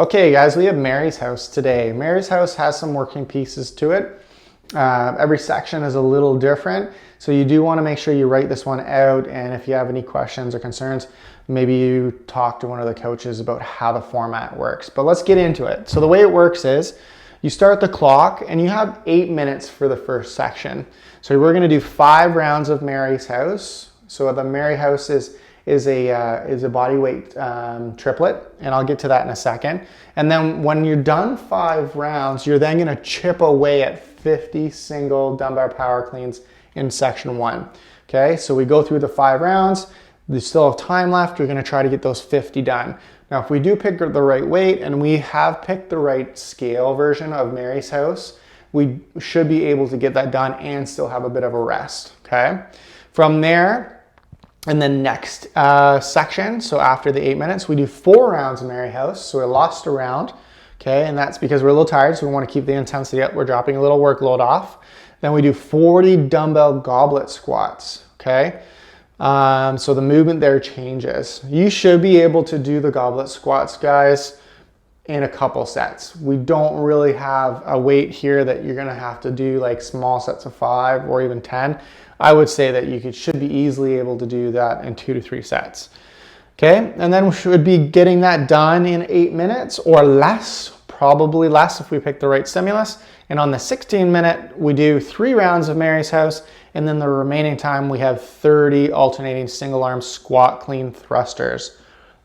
Okay guys, we have Mary's house today. Mary's house has some working pieces to it. Every section is a little different, so you do want to make sure you write this one out, and if you have any questions or concerns, maybe you talk to one of the coaches about how the format works. But let's get into it. So the way it works is you start the clock and you have 8 minutes for the first section. So we're going to do 5 rounds of Mary's house. So the Mary house is a body weight triplet, and I'll get to that in a second. And then when you're done 5 rounds, you're then going to chip away at 50 single dumbbell power cleans in section 1. Okay, so we go through the 5 rounds. We still have time left. We're going to try to get those 50 done. Now, if we do pick the right weight, and we have picked the right scale version of Mary's house, we should be able to get that done and still have a bit of a rest. Okay, from there, and then next section, so after the 8 minutes, we do 4 rounds of Mary house. So we lost a round, okay, and that's because we're a little tired, so we want to keep the intensity up. We're dropping a little workload off. Then we do 40 dumbbell goblet squats, okay? So the movement there changes. You should be able to do the goblet squats, guys, in a couple sets. We don't really have a weight here that you're gonna have to do like small sets of 5 or even 10. I would say that you should be easily able to do that in 2 to 3 sets. Okay, and then we should be getting that done in 8 minutes or less, probably less if we pick the right stimulus. And on the 16-minute, we do 3 rounds of Mary's house, and then the remaining time we have 30 alternating single arm squat clean thrusters.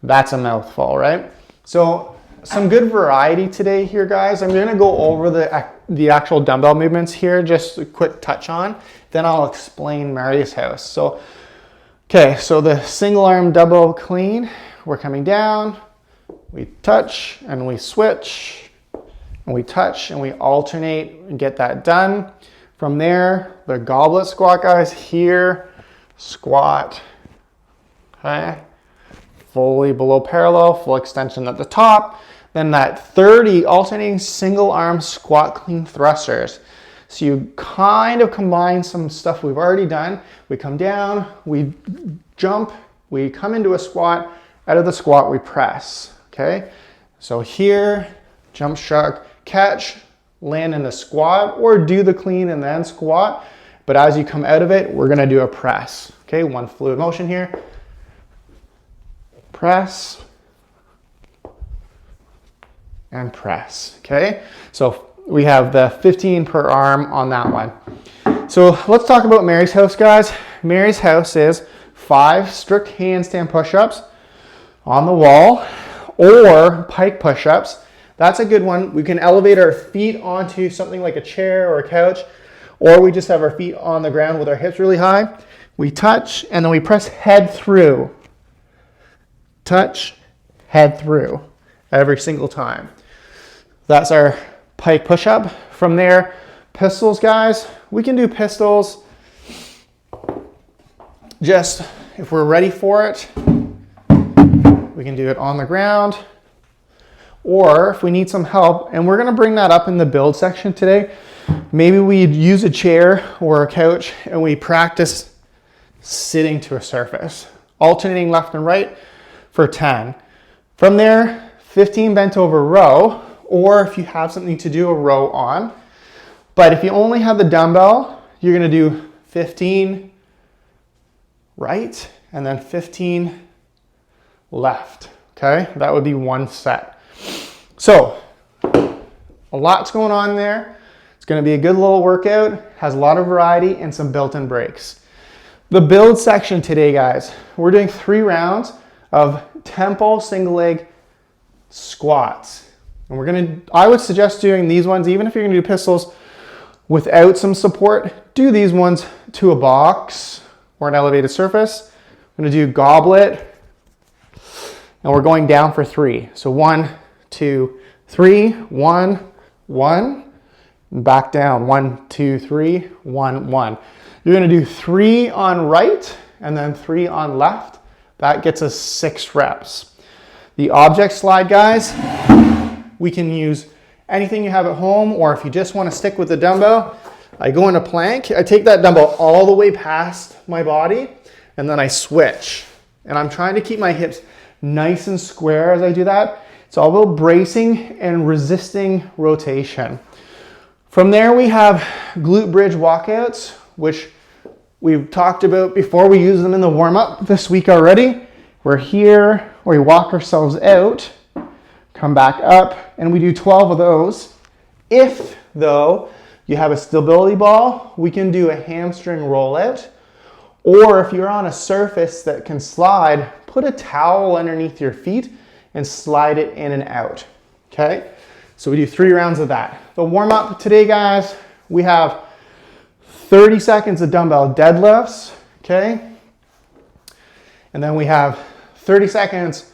That's a mouthful, right? So some good variety today here, guys. I'm gonna go over the actual dumbbell movements here, just a quick touch on, then I'll explain Mary's house. So, okay, so the single arm double clean, we're coming down, we touch and we switch, and we touch and we alternate and get that done. From there, the goblet squat, guys, here, squat, okay, fully below parallel, full extension at the top. Then that 30 alternating single arm squat clean thrusters. So you kind of combine some stuff we've already done. We come down, we jump, we come into a squat, out of the squat we press, okay? So here, jump, shark, catch, land in the squat, or do the clean and then squat. But as you come out of it, we're gonna do a press, okay? One fluid motion here. Press, and press, okay? So we have the 15 per arm on that one. So let's talk about Mary's house, guys. Mary's house is 5 strict handstand push-ups on the wall or pike push-ups. That's a good one. We can elevate our feet onto something like a chair or a couch, or we just have our feet on the ground with our hips really high. We touch and then we press head through. Touch, head through every single time. That's our pike push-up. From there, pistols, guys. We can do pistols just if we're ready for it. We can do it on the ground, or if we need some help, and we're gonna bring that up in the build section today. Maybe we use a chair or a couch and we practice sitting to a surface, alternating left and right for 10. From there, 15 bent over row, or if you have something to do a row on. But if you only have the dumbbell, you're gonna do 15 right and then 15 left, okay? That would be 1 set. So, a lot's going on there. It's gonna be a good little workout, has a lot of variety and some built-in breaks. The build section today, guys, we're doing 3 rounds of tempo single leg squats. And I would suggest doing these ones, even if you're gonna do pistols without some support, do these ones to a box or an elevated surface. I'm gonna do goblet, and we're going down for 3. So 1, 2, 3, 1, 1, and back down, 1, 2, 3, 1, 1. You're gonna do 3 on right and then 3 on left. That gets us 6 reps. The object slide, guys, we can use anything you have at home, or if you just want to stick with the dumbbell, I go into plank. I take that dumbbell all the way past my body, and then I switch. And I'm trying to keep my hips nice and square as I do that. It's all about bracing and resisting rotation. From there, we have glute bridge walkouts, which we've talked about before. We use them in the warm-up this week already. We're here, we walk ourselves out, come back up, and we do 12 of those. If, though, you have a stability ball, we can do a hamstring rollout. Or if you're on a surface that can slide, put a towel underneath your feet and slide it in and out, okay? So we do 3 rounds of that. The warm-up today, guys, we have 30 seconds of dumbbell deadlifts, okay? And then we have 30 seconds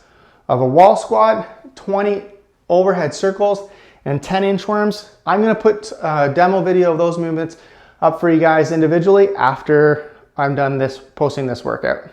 of a wall squat, 20 overhead circles, and 10 inchworms. I'm gonna put a demo video of those movements up for you guys individually after I'm done posting this workout.